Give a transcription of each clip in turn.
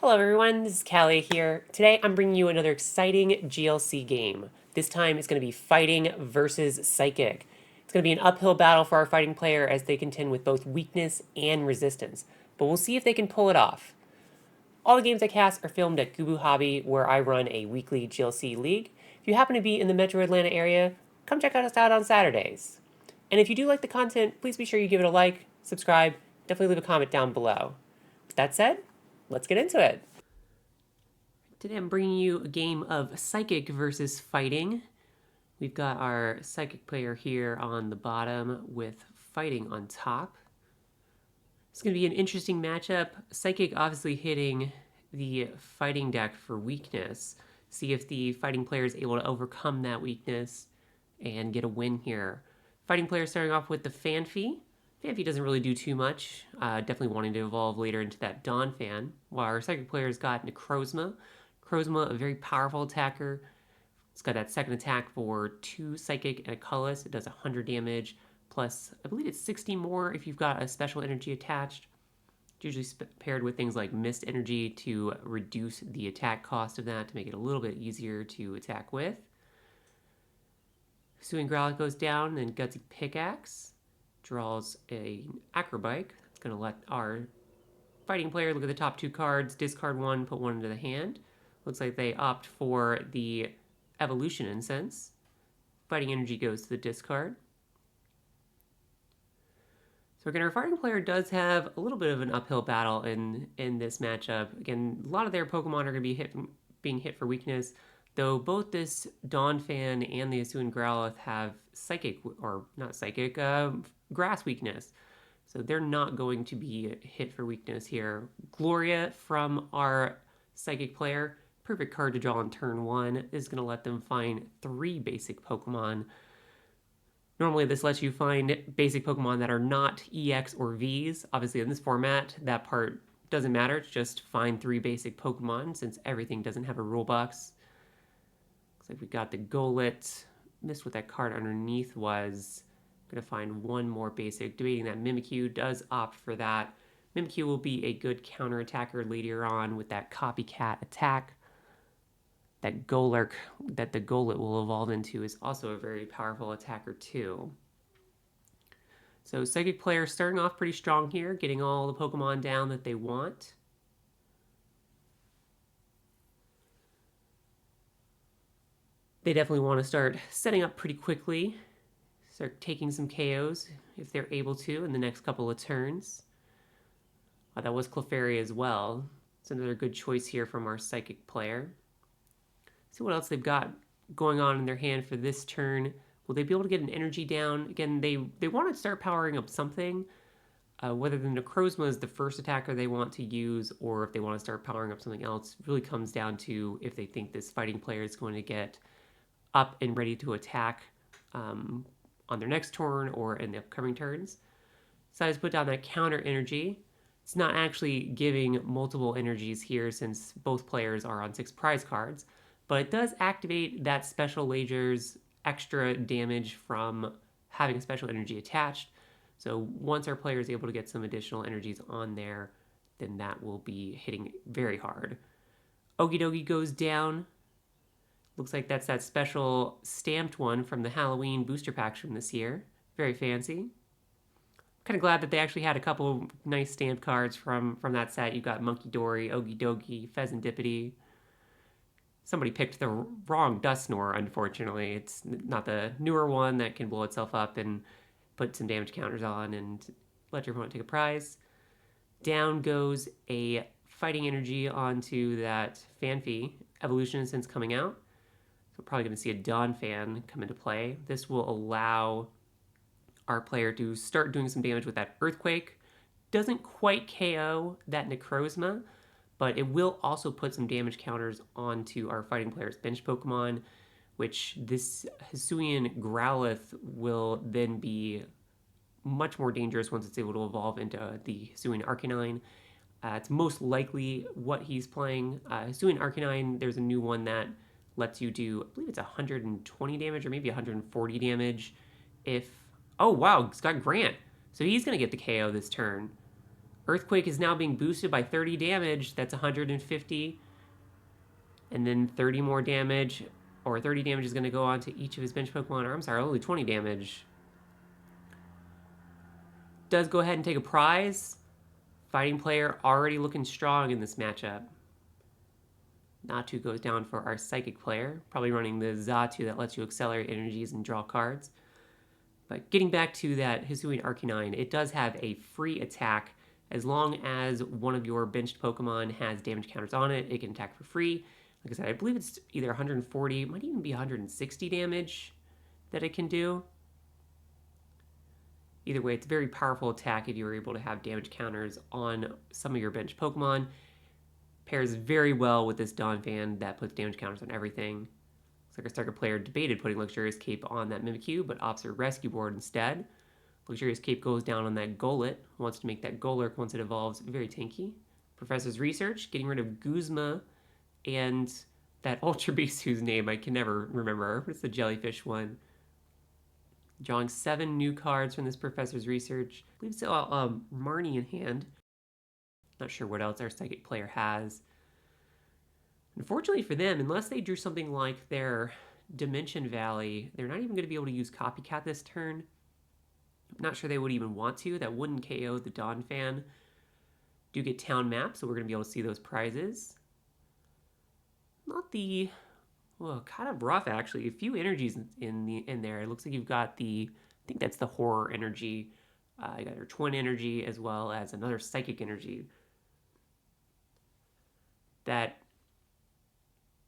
Hello everyone, this is Callie here. Today I'm bringing you another exciting GLC game. This time it's going to be fighting versus psychic. It's going to be an uphill battle for our fighting player as they contend with both weakness and resistance, but we'll see if they can pull it off. All the games I cast are filmed at Gubu Hobby, where I run a weekly GLC league. If you happen to be in the metro Atlanta area, come check us out on Saturdays. And if you do like the content, please be sure you give it a like, subscribe, definitely leave a comment down below. With that said, let's get into it. Today I'm bringing you a game of Psychic versus Fighting. We've got our Psychic player here on the bottom with Fighting on top. It's going to be an interesting matchup. Psychic obviously hitting the Fighting deck for weakness. See if the Fighting player is able to overcome that weakness and get a win here. Fighting player starting off with the Fanfi. Fanfi doesn't really do too much, definitely wanting to evolve later into that Dawn Fan, while our Psychic player's got Necrozma. Necrozma, a very powerful attacker. It's got that second attack for 2 Psychic and a Colorless. It does 100 damage, plus I believe it's 60 more if you've got a special energy attached. It's usually paired with things like Mist Energy to reduce the attack cost of that to make it a little bit easier to attack with. Suing Growlithe goes down, then Gutsy Pickaxe draws an Acrobike. It's going to let our fighting player look at the top 2 cards, discard 1, put 1 into the hand. Looks like they opt for the Evolution Incense. Fighting Energy goes to the discard. So again, our fighting player does have a little bit of an uphill battle in this matchup. Again, a lot of their Pokemon are going to be being hit for weakness, though both this Dawn Fan and the Asuin Growlithe have Psychic, or not Psychic, Grass weakness. So they're not going to be hit for weakness here. Gloria from our Psychic player, perfect card to draw on turn 1, is going to let them find 3 basic Pokemon. Normally this lets you find basic Pokemon that are not EX or Vs. Obviously in this format, that part doesn't matter. It's just find 3 basic Pokemon since everything doesn't have a rule box. Looks like we got the Golurk. Missed what that card underneath was. Gonna find one more basic. Debating that Mimikyu does opt for that. Mimikyu will be a good counter attacker later on with that copycat attack. That Golurk that the Golett will evolve into is also a very powerful attacker too. So Psychic player starting off pretty strong here, getting all the Pokemon down that they want. They definitely want to start setting up pretty quickly. Start taking some KOs if they're able to in the next couple of turns. That was Clefairy as well. It's another good choice here from our Psychic player. See what else they've got going on in their hand for this turn. Will they be able to get an energy down? Again, they want to start powering up something. Whether the Necrozma is the first attacker they want to use or if they want to start powering up something else really comes down to if they think this fighting player is going to get up and ready to attack on their next turn or in the upcoming turns. So I just put down that counter energy. It's not actually giving multiple energies here since both players are on 6 prize cards, but it does activate that special Lager's extra damage from having a special energy attached. So once our player is able to get some additional energies on there, then that will be hitting very hard. Ogidogi goes down. Looks like that's that special stamped one from the Halloween booster packs from this year. Very fancy. Kind of glad that they actually had a couple nice stamped cards from that set. You got Monkey Dory, Ogidogi, Pheasantipity. Somebody picked the wrong Dusknoir, unfortunately. It's not the newer one that can blow itself up and put some damage counters on and let your opponent take a prize. Down goes a Fighting Energy onto that Fanfi. Evolution since coming out. So we're probably going to see a Dawn Fan come into play. This will allow our player to start doing some damage with that Earthquake. Doesn't quite KO that Necrozma, but it will also put some damage counters onto our fighting player's bench Pokemon, which this Hisuian Growlithe will then be much more dangerous once it's able to evolve into the Hisuian Arcanine. It's most likely what he's playing. Hisuian Arcanine, there's a new one that lets you do, I believe it's 120 damage or maybe 140 damage if... Oh, wow, it's got Grant. So he's going to get the KO this turn. Earthquake is now being boosted by 30 damage. That's 150. And then 30 more damage, or 30 damage is going to go on to each of his bench Pokemon. Or I'm sorry, only 20 damage. Does go ahead and take a prize. Fighting player already looking strong in this matchup. Natu goes down for our Psychic player, probably running the Xatu that lets you accelerate energies and draw cards. But getting back to that Hisuian Arcanine, it does have a free attack. As long as one of your benched Pokemon has damage counters on it, it can attack for free. Like I said, I believe it's either 140, it might even be 160 damage that it can do. Either way, it's a very powerful attack if you were able to have damage counters on some of your bench Pokemon. Pairs very well with this Donphan that puts damage counters on everything. Looks like our Starker player debated putting Luxurious Cape on that Mimikyu, but opts for Rescue Board instead. Luxurious Cape goes down on that Golett, wants to make that Golurk once it evolves very tanky. Professor's Research, getting rid of Guzma and that Ultra Beast whose name I can never remember. What's the jellyfish one? Drawing 7 new cards from this Professor's Research. I believe it's Marnie in hand. Not sure what else our Psychic player has. Unfortunately for them, unless they drew something like their Dimension Valley, they're not even going to be able to use Copycat this turn. I'm not sure they would even want to. That wouldn't KO the Donphan. Do get town maps, so we're going to be able to see those prizes. Not the... Well, kind of rough, actually. A few energies in there. It looks like you've got the... I think that's the Horror energy. You got your Twin energy, as well as another Psychic energy. That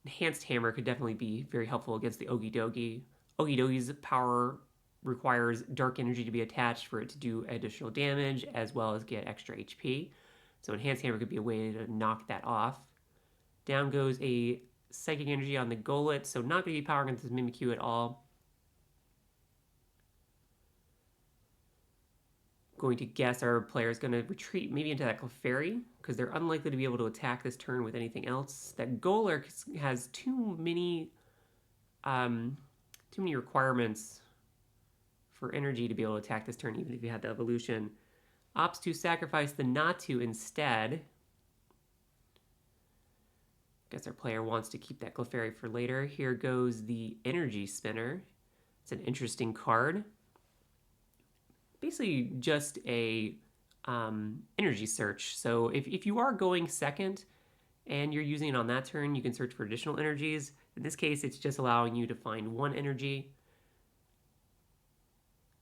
Enhanced Hammer could definitely be very helpful against the Ogidogi. Ogidogi's power requires Dark Energy to be attached for it to do additional damage, as well as get extra HP. So Enhanced Hammer could be a way to knock that off. Down goes a Psychic Energy on the Golett, so not going to be powering against this Mimikyu at all. Going to guess our player is going to retreat maybe into that Clefairy, because they're unlikely to be able to attack this turn with anything else. That Golurk has too many requirements for energy to be able to attack this turn, even if you had the evolution. Opts to sacrifice the Natu instead. Guess our player wants to keep that Clefairy for later. Here goes the Energy Spinner. It's an interesting card. Basically just a energy search. So if you are going second and you're using it on that turn, you can search for additional energies. In this case, it's just allowing you to find one energy.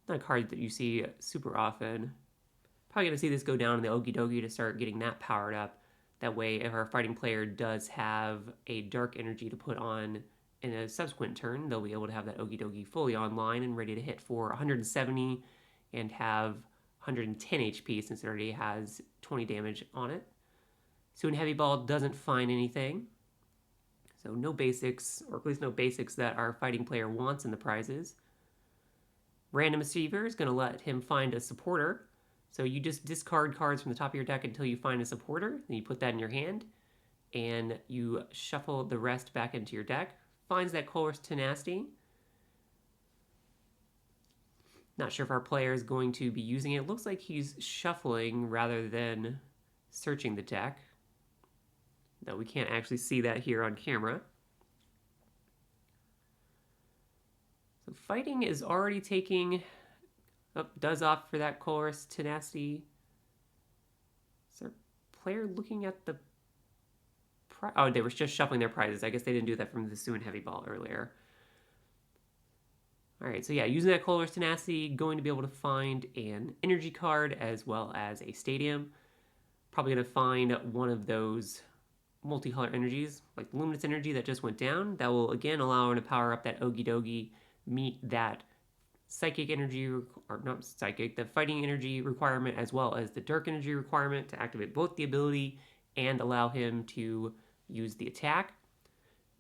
Not a card that you see super often. Probably going to see this go down in the Ogidogi to start getting that powered up. That way, if our fighting player does have a dark energy to put on in a subsequent turn, they'll be able to have that Ogidogi fully online and ready to hit for 170 and have 110 HP since it already has 20 damage on it. Soon Heavy Ball doesn't find anything. So no basics, or at least no basics that our fighting player wants in the prizes. Random Receiver is going to let him find a supporter. So you just discard cards from the top of your deck until you find a supporter. Then you put that in your hand. And you shuffle the rest back into your deck. Finds that Colress Tenacity. Not sure if our player is going to be using it. It looks like he's shuffling rather than searching the deck. Though we can't actually see that here on camera. So fighting is already taking... Oh, does opt for that Colress Tenacity. Is our player looking at the... Oh, they were just shuffling their prizes. I guess they didn't do that from the Suin Heavy Ball earlier. Alright, so yeah, using that Colress Tenacity, going to be able to find an energy card as well as a stadium. Probably going to find one of those multicolor energies, like the Luminous Energy that just went down. That will again allow him to power up that Ogidogi, meet that Psychic Energy, or not Psychic, the Fighting Energy requirement as well as the Dark Energy requirement to activate both the ability and allow him to use the attack.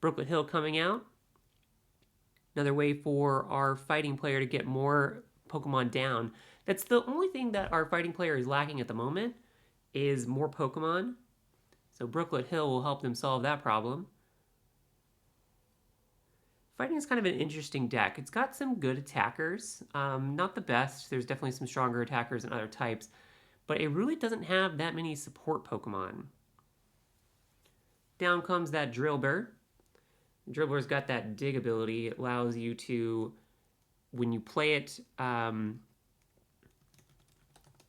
Brooklet Hill coming out. Another way for our fighting player to get more Pokemon down. That's the only thing that our fighting player is lacking at the moment, is more Pokemon. So Brooklet Hill will help them solve that problem. Fighting is kind of an interesting deck. It's got some good attackers. Not the best. There's definitely some stronger attackers and other types. but it really doesn't have that many support Pokemon. Down comes that Drillbur. Dribbler's got that dig ability. It allows you to, when you play it,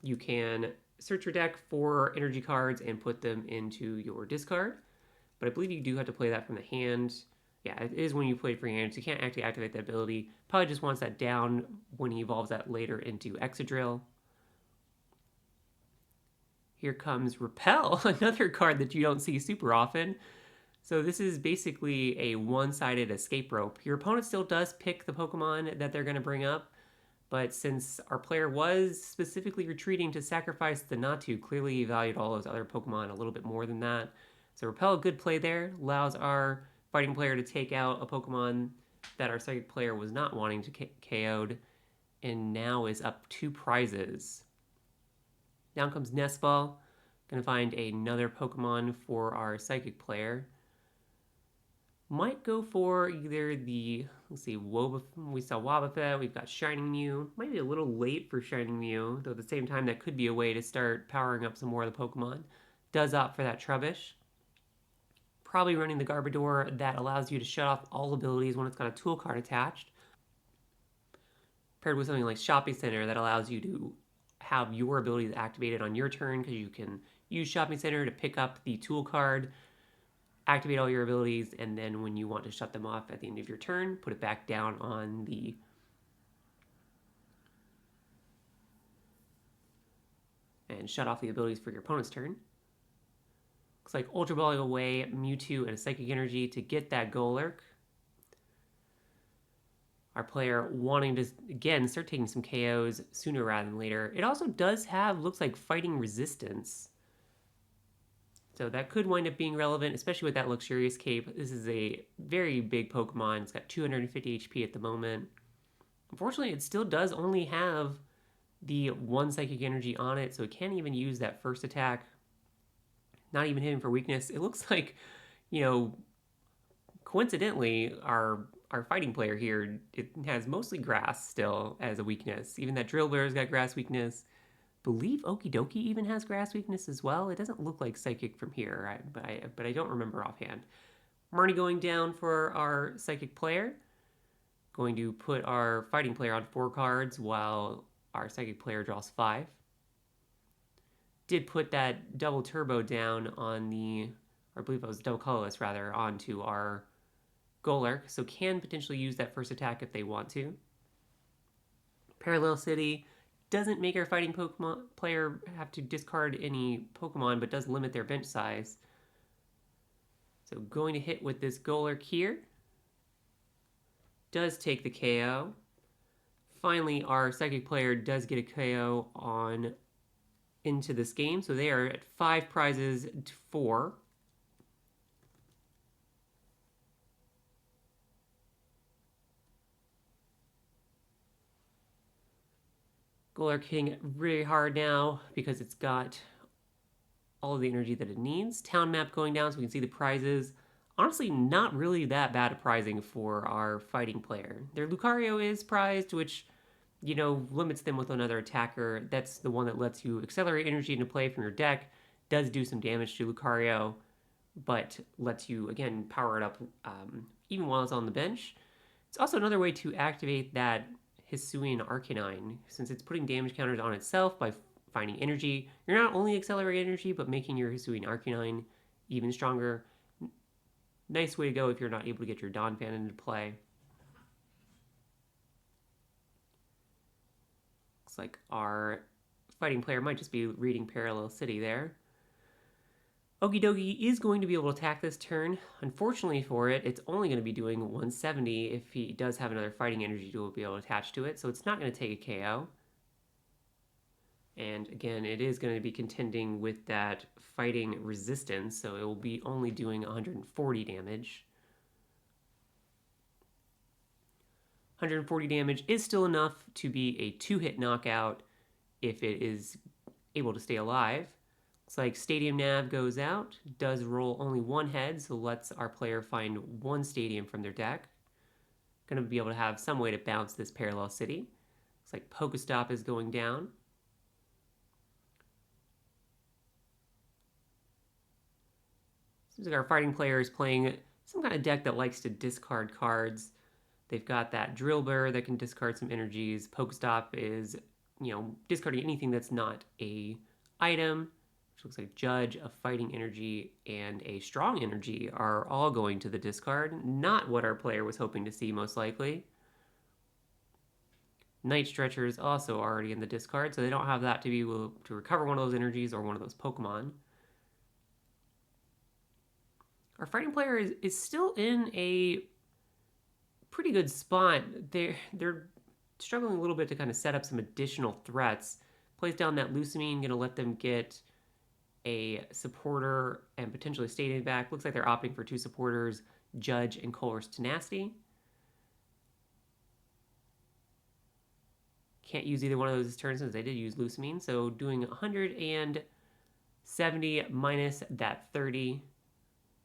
you can search your deck for energy cards and put them into your discard. But I believe you do have to play that from the hand. Yeah, it is when you play it from your hand, so you can't actually activate that ability. Probably just wants that down when he evolves that later into Excadrill. Here comes Repel, another card that you don't see super often. So this is basically a one-sided escape rope. Your opponent still does pick the Pokemon that they're going to bring up, but since our player was specifically retreating to sacrifice the Natu, clearly he valued all those other Pokemon a little bit more than that. So Repel, good play there, allows our fighting player to take out a Pokemon that our psychic player was not wanting to KO'd, and now is up 2 prizes. Down comes Nestball. Gonna find another Pokemon for our psychic player. Might go for either the, let's see, we saw Wobbuffet, we've got Shining Mew. Might be a little late for Shining Mew, though at the same time that could be a way to start powering up some more of the Pokemon. Does opt for that Trubbish. Probably running the Garbodor that allows you to shut off all abilities when it's got a tool card attached. Paired with something like Shopping Center that allows you to have your abilities activated on your turn, because you can use Shopping Center to pick up the tool card, activate all your abilities, and then when you want to shut them off at the end of your turn, put it back down on the and shut off the abilities for your opponent's turn. Looks like Ultra Balling away Mewtwo and a Psychic Energy to get that Golurk. Our player wanting to, again, start taking some KOs sooner rather than later. It also does have, looks like, fighting resistance. So that could wind up being relevant, especially with that Luxurious Cape. This is a very big Pokemon. It's got 250 HP at the moment. Unfortunately, it still does only have the 1 Psychic Energy on it, so it can't even use that first attack. Not even hitting for weakness. It looks like, you know, coincidentally, our fighting player here, it has mostly grass still as a weakness. Even that Drillbear's got grass weakness. Believe Ogidogi even has grass weakness as well. It doesn't look like psychic from here, but I don't remember offhand. Marnie going down for our psychic player. Going to put our fighting player on 4 cards while our psychic player draws 5. Did put that double turbo down on the, or I believe it was double colorless rather, onto our Golurk, so can potentially use that first attack if they want to. Parallel City doesn't make our fighting Pokemon player have to discard any Pokemon, but does limit their bench size. So going to hit with this Golurk here. Does take the KO. Finally, our psychic player does get a KO on into this game, so they are at 5 prizes to 4. Golurk hitting really hard now because it's got all of the energy that it needs. Town map going down so we can see the prizes. Honestly, not really that bad at prizing for our fighting player. Their Lucario is prized, which, you know, limits them with another attacker. That's the one that lets you accelerate energy into play from your deck. Does do some damage to Lucario, but lets you, again, power it up even while it's on the bench. It's also another way to activate that Hisuian Arcanine, since it's putting damage counters on itself by finding energy. You're not only accelerating energy, but making your Hisuian Arcanine even stronger. Nice way to go if you're not able to get your Donphan into play. Looks like our fighting player might just be reading Parallel City there. Ogidogi is going to be able to attack this turn. Unfortunately for it, it's only going to be doing 170 if he does have another fighting energy tool to be able to attach to it, so it's not going to take a KO. And again, it is going to be contending with that fighting resistance, so it will be only doing 140 damage. 140 damage is still enough to be a 2-hit knockout if it is able to stay alive. Looks like Stadium Nav goes out, does roll only 1 head, so lets our player find 1 stadium from their deck. Going to be able to have some way to bounce this Parallel City. Looks like Pokestop is going down. Seems like our fighting player is playing some kind of deck that likes to discard cards. They've got that drill burr that can discard some energies. Pokestop is, discarding anything that's not a item, which looks like Judge, a fighting energy, and a strong energy are all going to the discard. Not what our player was hoping to see, most likely. Night Stretcher is also already in the discard, so they don't have that to be able to recover one of those energies or one of those Pokemon. Our fighting player is still in a pretty good spot. They're struggling a little bit to kind of set up some additional threats. Plays down that Lucamine, going to let them get a supporter and potentially Stadium back. Looks like they're opting for two supporters, Judge and Golurk's Tenacity. Can't use either one of those this turn since they did use Lucamine. So doing 170 minus that 30.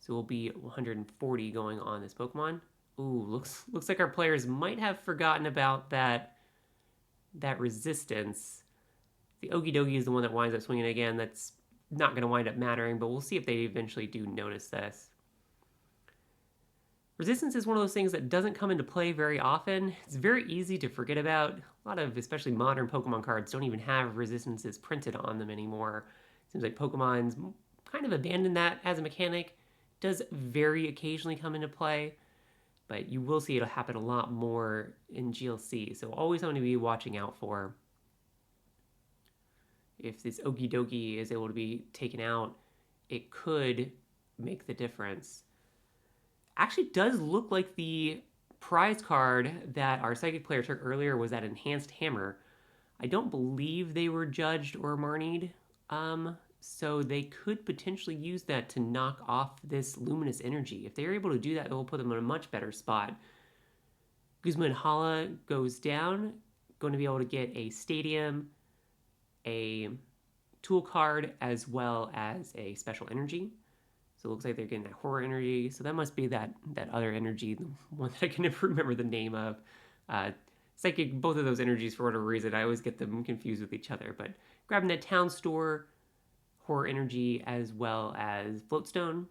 So we'll be 140 going on this Pokemon. Ooh, looks like our players might have forgotten about that resistance. The Ogidogi is the one that winds up swinging again. That's not going to wind up mattering, but we'll see if they eventually do notice this. Resistance is one of those things that doesn't come into play very often. It's very easy to forget about. A lot of, especially modern Pokemon cards, don't even have resistances printed on them anymore. It seems like Pokemon's kind of abandoned that as a mechanic. It does very occasionally come into play, but you will see it'll happen a lot more in GLC, so always something to be watching out for. If this Ogidogi is able to be taken out, it could make the difference. Actually does look like the prize card that our Psychic player took earlier was that Enhanced Hammer. I don't believe they were judged or marnied, so they could potentially use that to knock off this Luminous Energy. If they're able to do that, it will put them in a much better spot. Guzma and Hala goes down, going to be able to get a Stadium, a tool card, as well as a special energy. So it looks like they're getting that horror energy. So that must be that other energy, the one that I can never remember the name of. Psychic, both of those energies, for whatever reason, I always get them confused with each other. But grabbing that Town Store, horror energy, as well as Floatstone.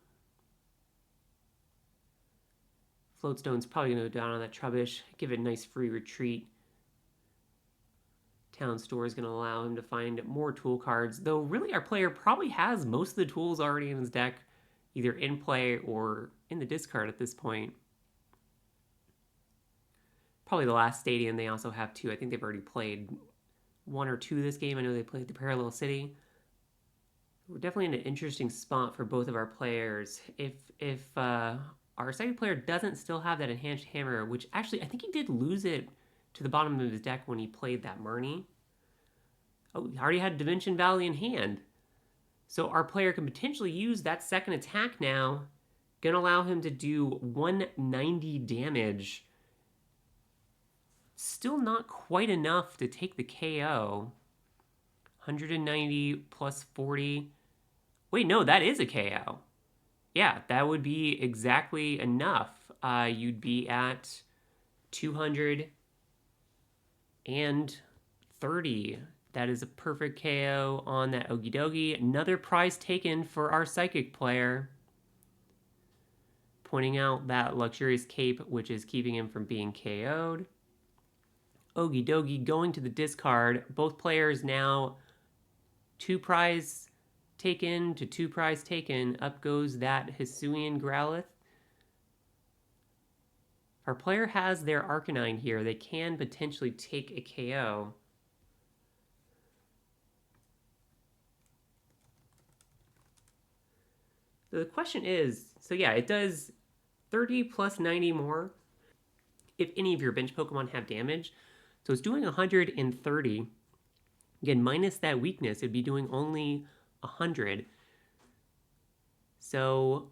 Floatstone's probably going to go down on that Trubbish, give it a nice free retreat. Town Store is going to allow him to find more tool cards, though really our player probably has most of the tools already in his deck, either in play or in the discard at this point. Probably the last Stadium they also have two. I think they've already played one or two this game. I know they played the Parallel City. We're definitely in an interesting spot for both of our players. If our second player doesn't still have that Enhanced Hammer, which actually I think he did lose it to the bottom of his deck when he played that Marnie. Oh, he already had Dimension Valley in hand. So our player can potentially use that second attack now. Gonna allow him to do 190 damage. Still not quite enough to take the KO. 190 plus 40. Wait, no, that is a KO. Yeah, that would be exactly enough. You'd be at 230. That is a perfect KO on that Ogidogi. Another prize taken for our Psychic player. Pointing out that Luxurious Cape, which is keeping him from being KO'd. Ogidogi going to the discard. Both players now 2 prize taken to 2 prize taken. Up goes that Hisuian Growlithe. If our player has their Arcanine here, they can potentially take a KO. So the question is, so yeah, it does 30 plus 90 more if any of your bench Pokemon have damage. So it's doing 130. Again, minus that weakness, it'd be doing only 100. So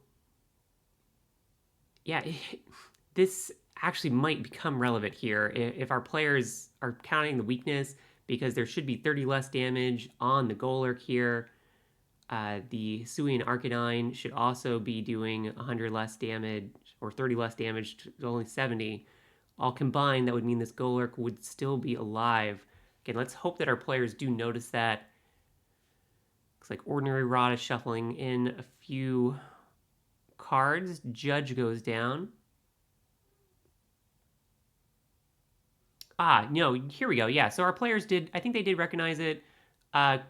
yeah, this actually might become relevant here if our players are counting the weakness, because there should be 30 less damage on the Golurk here. The Hisuian Arcanine should also be doing 100 less damage, or 30 less damage to only 70. All combined, that would mean this Golurk would still be alive. Again, let's hope that our players do notice that. Looks like Ordinary Rod is shuffling in a few cards. Judge goes down. Ah, no, here we go. Yeah, so our players did, I think they did recognize it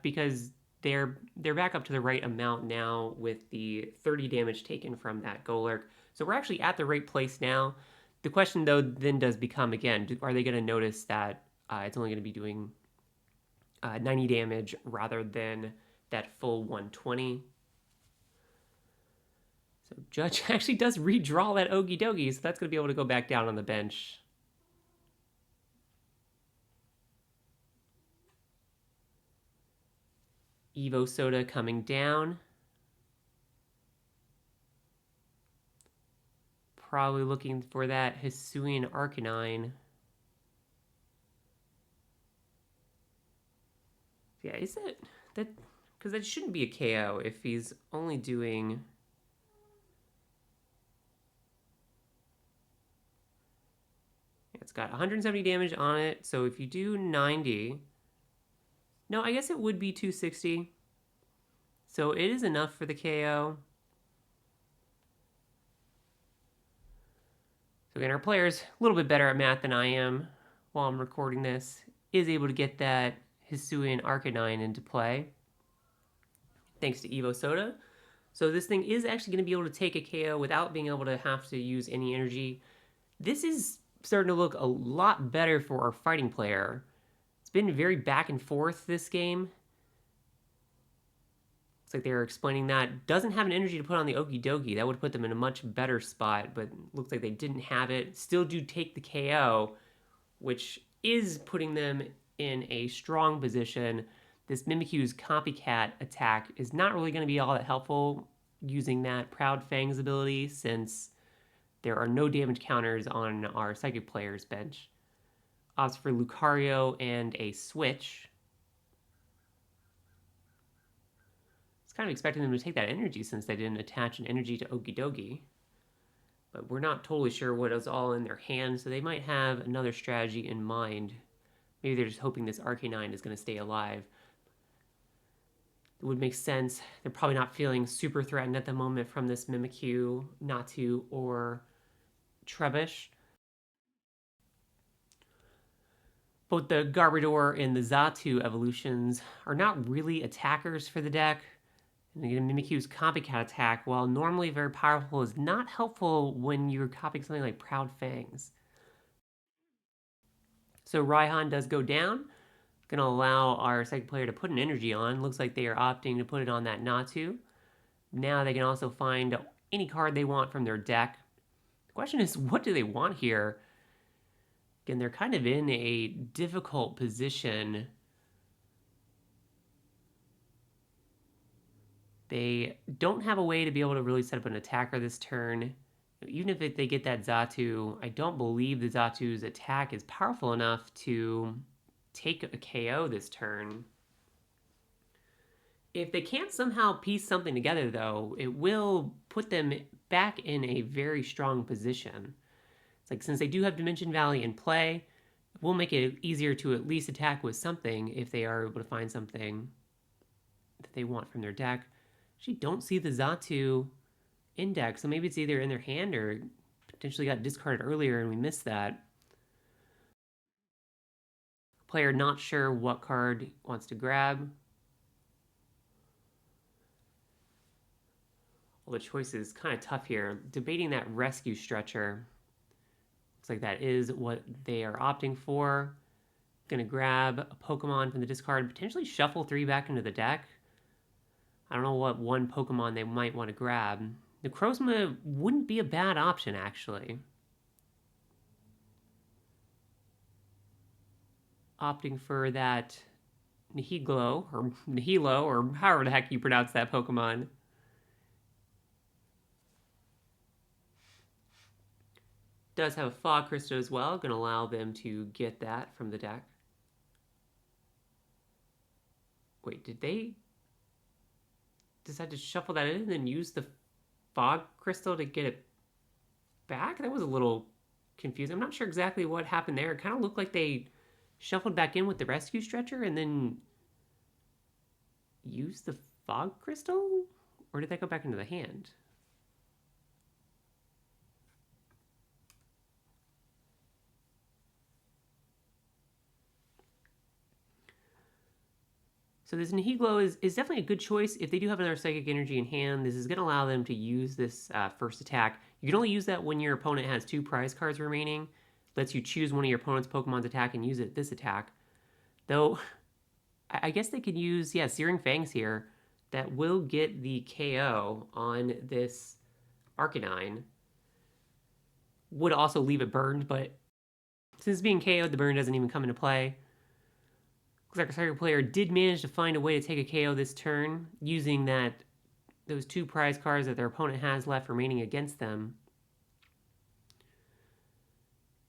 because they're back up to the right amount now with the 30 damage taken from that Golurk. So we're actually at the right place now. The question, though, then does become, again, are they going to notice that it's only going to be doing 90 damage rather than that full 120? So Judge actually does redraw that Ogidogi, so that's going to be able to go back down on the bench. Evo Soda coming down. Probably looking for that Hisuian Arcanine. Yeah, is it that? Because that shouldn't be a KO if he's only doing. It's got 170 damage on it, so if you do 90. No, I guess it would be 260. So it is enough for the KO. So again, our player's a little bit better at math than I am while I'm recording this. Is able to get that Hisuian Arcanine into play. Thanks to Evo Soda. So this thing is actually going to be able to take a KO without being able to have to use any energy. This is starting to look a lot better for our fighting player. It's been very back and forth this game. Looks like they're explaining that. Doesn't have an energy to put on the Ogidogi. That would put them in a much better spot, but looks like they didn't have it. Still do take the KO, which is putting them in a strong position. This Mimikyu's copycat attack is not really going to be all that helpful using that Proud Fang's ability since there are no damage counters on our Psychic player's bench. Opts for Lucario and a switch. It's kind of expecting them to take that energy since they didn't attach an energy to Ogidogi. But we're not totally sure what is all in their hands, so they might have another strategy in mind. Maybe they're just hoping this Arcanine is going to stay alive. It would make sense. They're probably not feeling super threatened at the moment from this Mimikyu, Natu, or Trebush. Both the Garbodor and the Xatu evolutions are not really attackers for the deck. And again, Mimikyu's copycat attack, while normally very powerful, is not helpful when you're copying something like Proud Fangs. So Raihan does go down. Going to allow our second player to put an energy on. Looks like they are opting to put it on that Natu. Now they can also find any card they want from their deck. The question is, what do they want here? Again, they're kind of in a difficult position. They don't have a way to be able to really set up an attacker this turn. Even if they get that Xatu, I don't believe the Xatu's attack is powerful enough to take a KO this turn. If they can't somehow piece something together, though, it will put them back in a very strong position. It's like, since they do have Dimension Valley in play, it will make it easier to at least attack with something if they are able to find something that they want from their deck. Actually, don't see the Xatu in deck, so maybe it's either in their hand or potentially got discarded earlier and we missed that. Player not sure what card wants to grab. Well, the choice is kind of tough here. Debating that Rescue Stretcher. Looks like that is what they are opting for. Gonna grab a Pokemon from the discard, potentially shuffle 3 back into the deck. I don't know what one Pokemon they might want to grab. Necrozma wouldn't be a bad option, actually. Opting for that Nihilo, or however the heck you pronounce that Pokemon. Does have a Fog Crystal as well, going to allow them to get that from the deck. Wait, did they decide to shuffle that in and then use the Fog Crystal to get it back? That was a little confusing. I'm not sure exactly what happened there. It kind of looked like they shuffled back in with the Rescue Stretcher and then used the Fog Crystal? Or did that go back into the hand? So this Nihilo is definitely a good choice. If they do have another Psychic Energy in hand, this is going to allow them to use this first attack. You can only use that when your opponent has 2 prize cards remaining. Lets you choose one of your opponent's Pokemon's attack and use it this attack. Though, I guess they could use, yeah, Searing Fangs here. That will get the KO on this Arcanine. Would also leave it burned, but since it's being KO'd, the burn doesn't even come into play. Looks like our second player did manage to find a way to take a KO this turn using those 2 prize cards that their opponent has left remaining against them.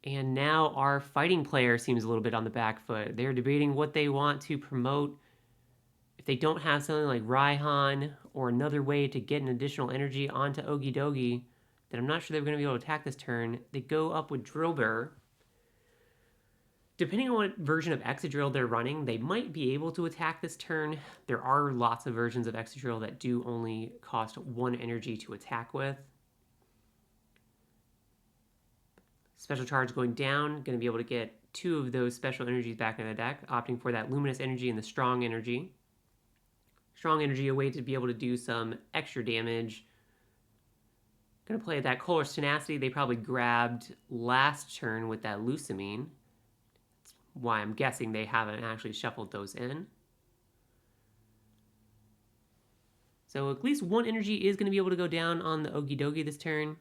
And now our fighting player seems a little bit on the back foot. They're debating what they want to promote. If they don't have something like Raihan or another way to get an additional energy onto Ogidogi, then I'm not sure they're going to be able to attack this turn. They go up with Drillbur. Depending on what version of Excadrill they're running, they might be able to attack this turn. There are lots of versions of Excadrill that do only cost 1 energy to attack with. Special charge going down, going to be able to get 2 of those special energies back in the deck, opting for that luminous energy and the strong energy. Strong energy, a way to be able to do some extra damage. Going to play that Color's Tenacity they probably grabbed last turn with that Lusamine. That's why I'm guessing they haven't actually shuffled those in. So at least 1 energy is going to be able to go down on the Ogidogi this turn.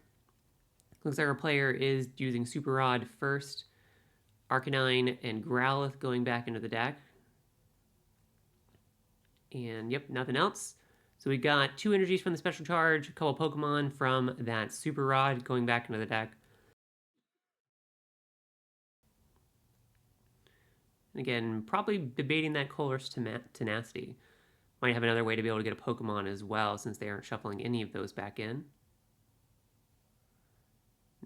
Looks like our player is using Super Rod first. Arcanine and Growlithe going back into the deck. And yep, nothing else. So we got 2 energies from the special charge, a couple Pokemon from that Super Rod going back into the deck. And again, probably debating that Color's Tenacity. Might have another way to be able to get a Pokemon as well, since they aren't shuffling any of those back in.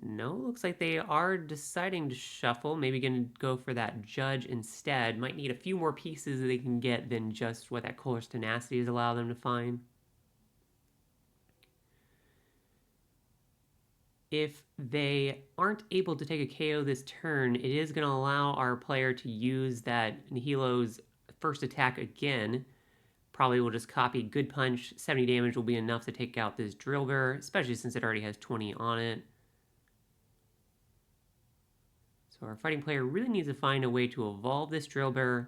No, looks like they are deciding to shuffle. Maybe going to go for that Judge instead. Might need a few more pieces that they can get than just what that Color's Tenacity has allowed them to find. If they aren't able to take a KO this turn, it is going to allow our player to use that Nihilo's first attack again. Probably will just copy Good Punch. 70 damage will be enough to take out this Drillbur, especially since it already has 20 on it. So our fighting player really needs to find a way to evolve this Drillbur,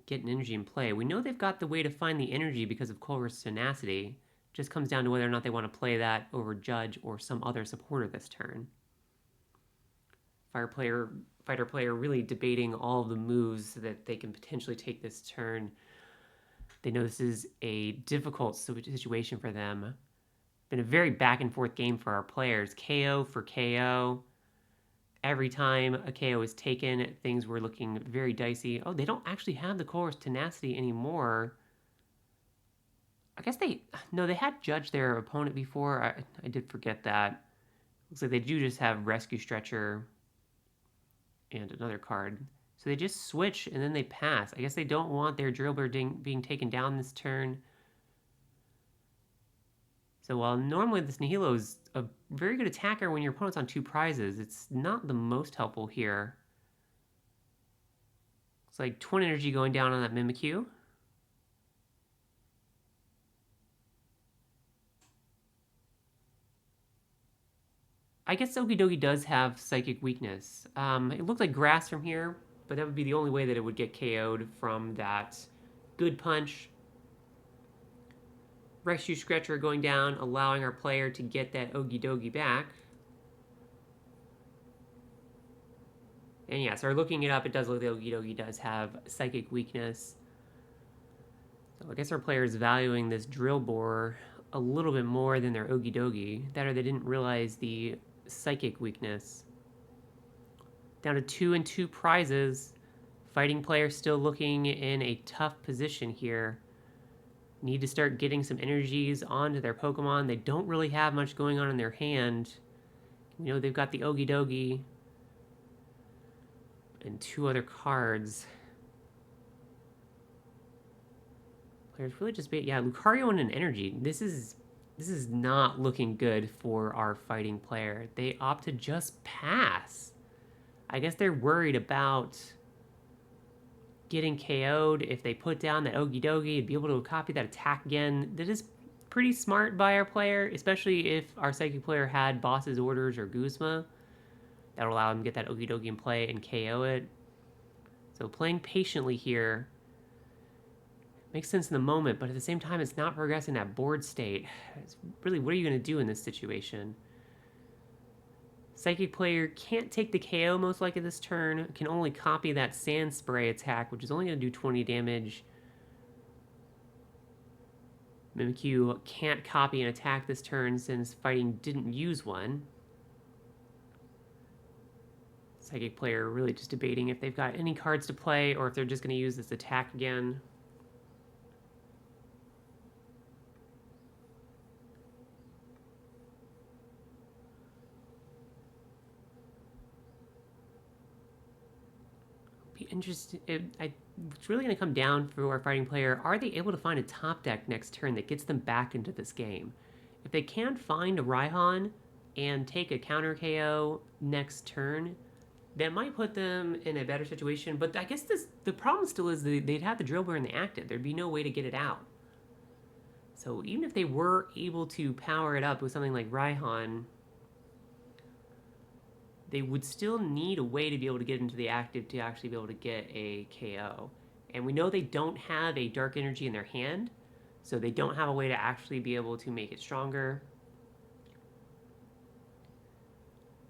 get an energy in play. We know they've got the way to find the energy because of Color's Tenacity. It just comes down to whether or not they want to play that over Judge or some other supporter this turn. Fighter player really debating all of the moves that they can potentially take this turn. They know this is a difficult situation for them. Been a very back and forth game for our players. KO for KO. Every time a KO is taken, things were looking very dicey. Oh, they don't actually have the Color's Tenacity anymore. I guess they had judged their opponent before. I did forget that. Looks like they do just have Rescue Stretcher and another card. So they just switch and then they pass. I guess they don't want their Drillbur being taken down this turn. So while normally this Nihilo is a very good attacker when your opponent's on 2 prizes, it's not the most helpful here. It's like 20 energy going down on that Mimikyu. I guess Ogidogi does have Psychic Weakness. It looked like Grass from here, but that would be the only way that it would get KO'd from that Good Punch. Rescue Stretcher going down, allowing our player to get that Ogidogi back. And yeah, so looking it up, it does look like Ogidogi does have Psychic Weakness. So I guess our player is valuing this Drill Bore a little bit more than their Ogidogi. That or they didn't realize the Psychic Weakness. Down to 2 and 2 prizes. Fighting player still looking in a tough position here. Need to start getting some energies onto their Pokemon. They don't really have much going on in their hand. You know, they've got the Ogidogi and 2 other cards. Players really just Lucario and an energy. This is not looking good for our fighting player. They opt to just pass. I guess they're worried about getting KO'd. If they put down that Ogidogi and be able to copy that attack again, that is pretty smart by our player, especially if our Psychic player had Boss's Orders or Guzma. That will allow him to get that Ogidogi in play and KO it. So playing patiently here makes sense in the moment, but at the same time, it's not progressing that board state. It's really, what are you going to do in this situation? Psychic player can't take the KO most likely this turn, can only copy that Sand Spray attack, which is only going to do 20 damage. Mimikyu can't copy an attack this turn since fighting didn't use one. Psychic player really just debating if they've got any cards to play or if they're just going to use this attack again. Be interesting. It's really going to come down for our fighting player. Are they able to find a top deck next turn that gets them back into this game? If they can't find a Raihan and take a counter KO next turn, that might put them in a better situation. But I guess the problem still is they'd have the Drillbur in the active. There'd be no way to get it out. So even if they were able to power it up with something like Raihan, they would still need a way to be able to get into the active to actually be able to get a KO. And we know they don't have a Dark Energy in their hand, so they don't have a way to actually be able to make it stronger.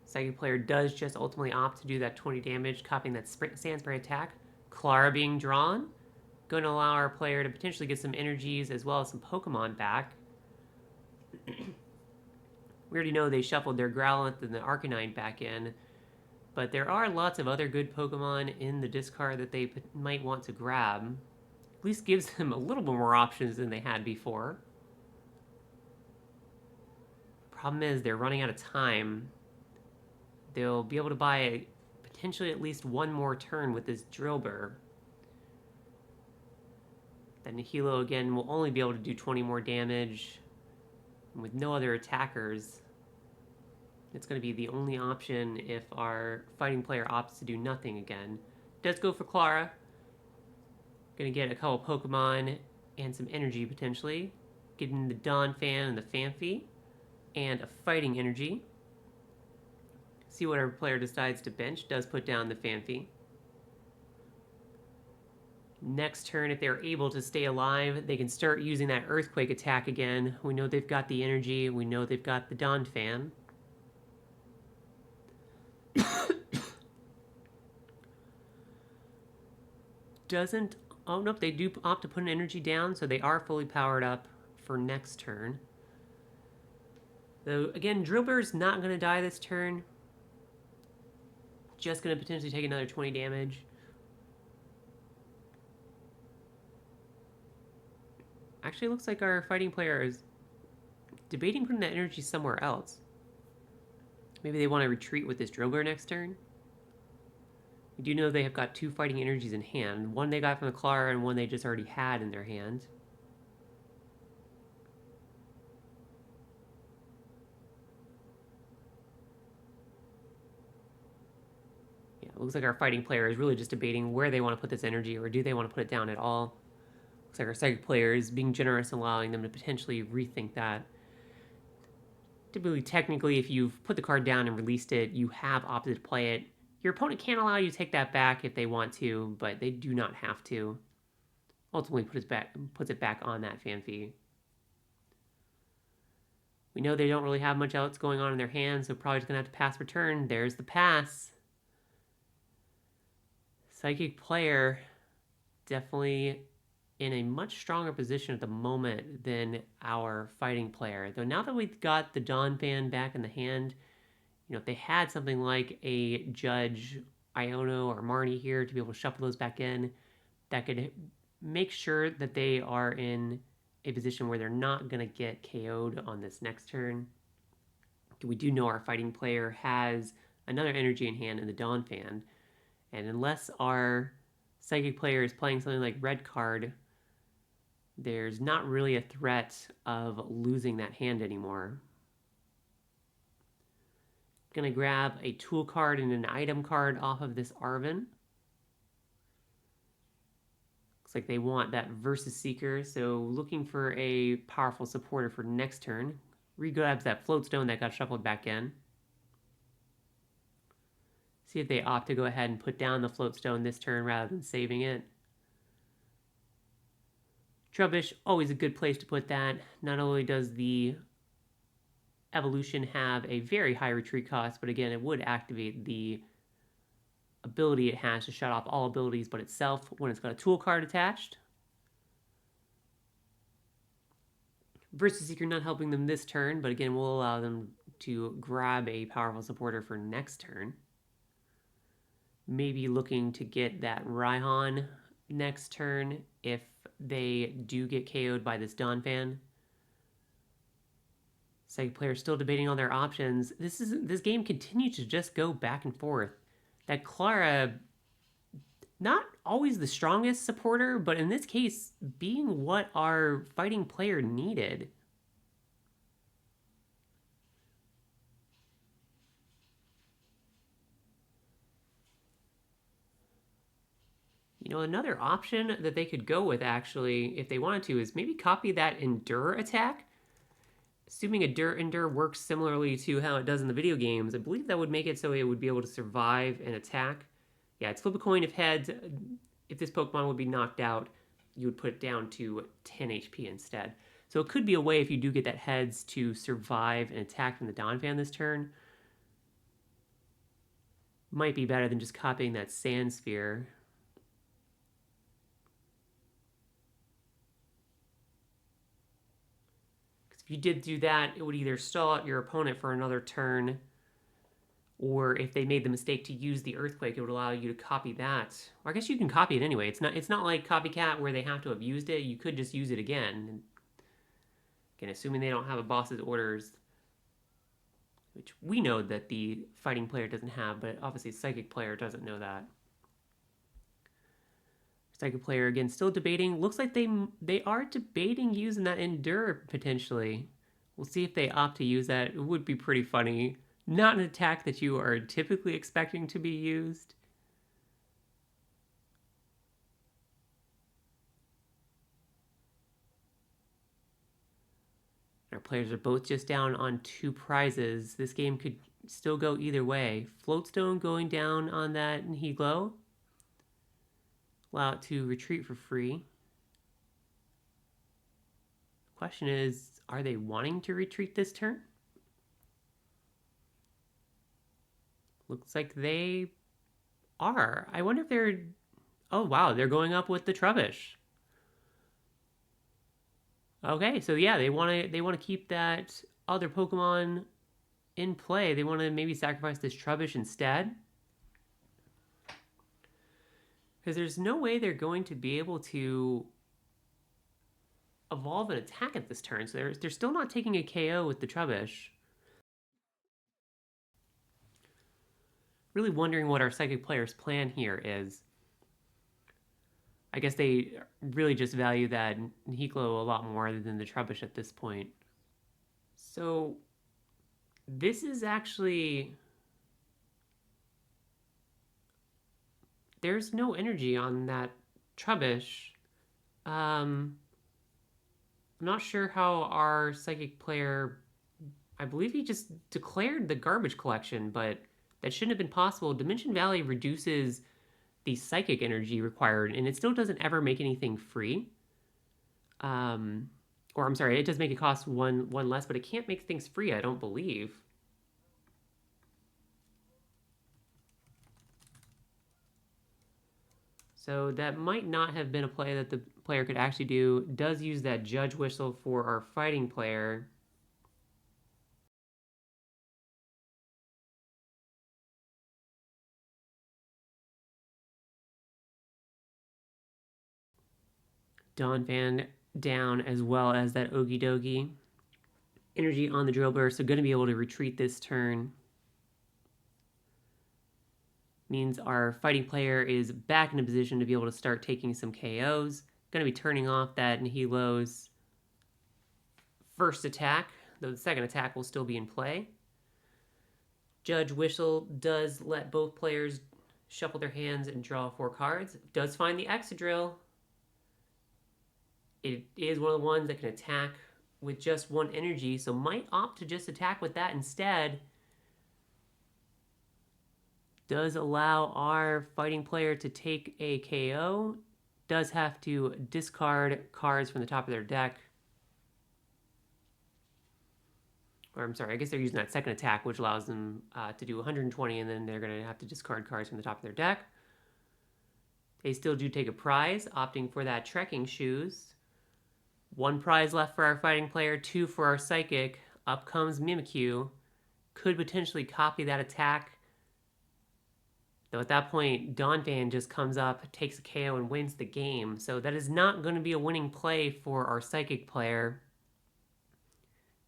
Psychic player does just ultimately opt to do that 20 damage, copying that Sand Spray attack. Clara being drawn, going to allow our player to potentially get some energies as well as some Pokemon back. We already know they shuffled their Growlithe and the Arcanine back in, but there are lots of other good Pokemon in the discard that they might want to grab. At least gives them a little bit more options than they had before. Problem is, they're running out of time. They'll be able to buy potentially at least one more turn with this Drillbur. Then Nihilo again will only be able to do 20 more damage. And with no other attackers, it's going to be the only option if our fighting player opts to do nothing again. Does go for Clara. Going to get a couple Pokemon and some energy potentially. Getting the Donphan and the Phanpy. And a fighting energy. See what our player decides to bench. Does put down the Phanpy. Next turn, if they're able to stay alive, they can start using that Earthquake attack again. We know they've got the energy. We know they've got the Donphan. Doesn't... Oh, nope, they do opt to put an energy down, so they are fully powered up for next turn. So, again, Drillbur's not going to die this turn. Just going to potentially take another 20 damage. Actually, it looks like our fighting player is debating putting that energy somewhere else. Maybe they want to retreat with this Drillbur next turn. We do know they have got two fighting energies in hand. One they got from the Clara and one they just already had in their hand. Yeah, it looks like our fighting player is really just debating where they want to put this energy, or do they want to put it down at all. Looks like our psychic player is being generous, allowing them to potentially rethink that. Typically, technically, if you've put the card down and released it, you have opted to play it. Your opponent can allow you to take that back if they want to, but they do not have to. Ultimately puts it back on that Phanpy. We know they don't really have much else going on in their hands, so probably just going to have to pass return. There's the pass. Psychic player definitely in a much stronger position at the moment than our fighting player. Though now that we've got the Donphan back in the hand, you know, if they had something like a Judge, Iono, or Marnie here to be able to shuffle those back in, that could make sure that they are in a position where they're not going to get KO'd on this next turn. We do know our fighting player has another energy in hand in the Donphan, and unless our psychic player is playing something like red card, there's not really a threat of losing that hand anymore. Gonna grab a tool card and an item card off of this Arven. Looks like they want that Versus Seeker, so looking for a powerful supporter for next turn. Regrabs that Float Stone that got shuffled back in. See if they opt to go ahead and put down the Float Stone this turn rather than saving it. Trubbish, always a good place to put that. Not only does the evolution have a very high retreat cost, but again, it would activate the ability it has to shut off all abilities but itself when it's got a tool card attached. Versus Seeker not helping them this turn, but again, we'll allow them to grab a powerful supporter for next turn. Maybe looking to get that Raihan next turn if they do get KO'd by this Donphan. Second player still debating on their options. This game continues to just go back and forth. That Clara, not always the strongest supporter, but in this case, being what our fighting player needed. You know, another option that they could go with, actually, if they wanted to, is maybe copy that Endure attack. Assuming Endure works similarly to how it does in the video games, I believe that would make it so it would be able to survive an attack. Yeah, it's flip a coin if heads. If this Pokemon would be knocked out, you would put it down to 10 HP instead. So it could be a way, if you do get that heads, to survive an attack from the Donphan this turn. Might be better than just copying that Sand Sphere. If you did do that, it would either stall out your opponent for another turn, or if they made the mistake to use the Earthquake, it would allow you to copy that. Or I guess you can copy it anyway. It's not like Copycat where they have to have used it. You could just use it again. Again, assuming they don't have a boss's orders, which we know that the fighting player doesn't have, but obviously psychic player doesn't know that. Psychic player, again, still debating. Looks like they are debating using that Endure, potentially. We'll see if they opt to use that. It would be pretty funny. Not an attack that you are typically expecting to be used. Our players are both just down on 2 prizes. This game could still go either way. Floatstone going down on that Nihilego. Allow it to retreat for free. Question is, are they wanting to retreat this turn? Looks like they are. I wonder if they're... Oh, wow, they're going up with the Trubbish. Okay, so yeah, they want to keep that other Pokemon in play. They want to maybe sacrifice this Trubbish instead. Because there's no way they're going to be able to evolve an attack at this turn. So they're still not taking a KO with the Trubbish. Really wondering what our Psychic player's plan here is. I guess they really just value that Nihilego a lot more than the Trubbish at this point. So this is actually... There's no energy on that Trubbish. I'm not sure how our Psychic player... I believe he just declared the garbage collection, but that shouldn't have been possible. Dimension Valley reduces the psychic energy required, and it still doesn't ever make anything free. Or I'm sorry, it does make it cost one less, but it can't make things free, I don't believe. So that might not have been a play that the player could actually do. Does use that Judge Whistle for our fighting player. Donphan down, as well as that Ogidogi. Energy on the Drill Burst, so going to be able to retreat this turn. Means our fighting player is back in a position to be able to start taking some KOs. Going to be turning off that Nihilego's first attack, though the second attack will still be in play. Judge Whistle does let both players shuffle their hands and draw 4 cards. Does find the Excadrill. It is one of the ones that can attack with just one energy, so might opt to just attack with that instead. Does allow our fighting player to take a KO. Does have to discard cards from the top of their deck. Or I'm sorry, I guess they're using that second attack, which allows them to do 120, and then they're going to have to discard cards from the top of their deck. They still do take a prize, opting for that trekking shoes. 1 prize left for our fighting player, 2 for our psychic. Up comes Mimikyu. Could potentially copy that attack. Though at that point, Donphan just comes up, takes a KO, and wins the game. So that is not going to be a winning play for our psychic player.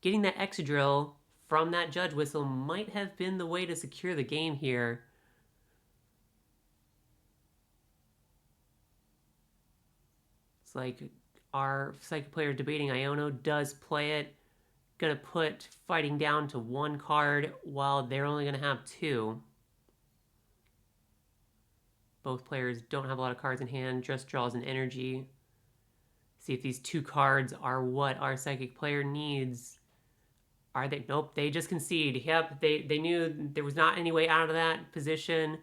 Getting that Excadrill from that Judge Whistle might have been the way to secure the game here. It's like our psychic player debating Iono does play it. Gonna put fighting down to 1 card while they're only gonna have 2. Both players don't have a lot of cards in hand, just draws an energy. See if these 2 cards are what our psychic player needs. Are they? Nope, they just concede. Yep, they knew there was not any way out of that position.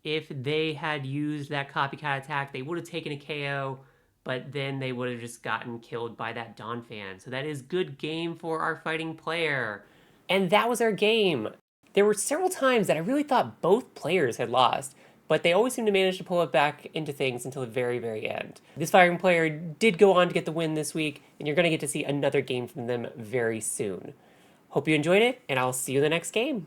If they had used that copycat attack, they would have taken a KO, but then they would have just gotten killed by that Donphan. So that is good game for our fighting player. And that was our game. There were several times that I really thought both players had lost, but they always seemed to manage to pull it back into things until the very, very end. This fighting player did go on to get the win this week, and you're going to get to see another game from them very soon. Hope you enjoyed it, and I'll see you in the next game.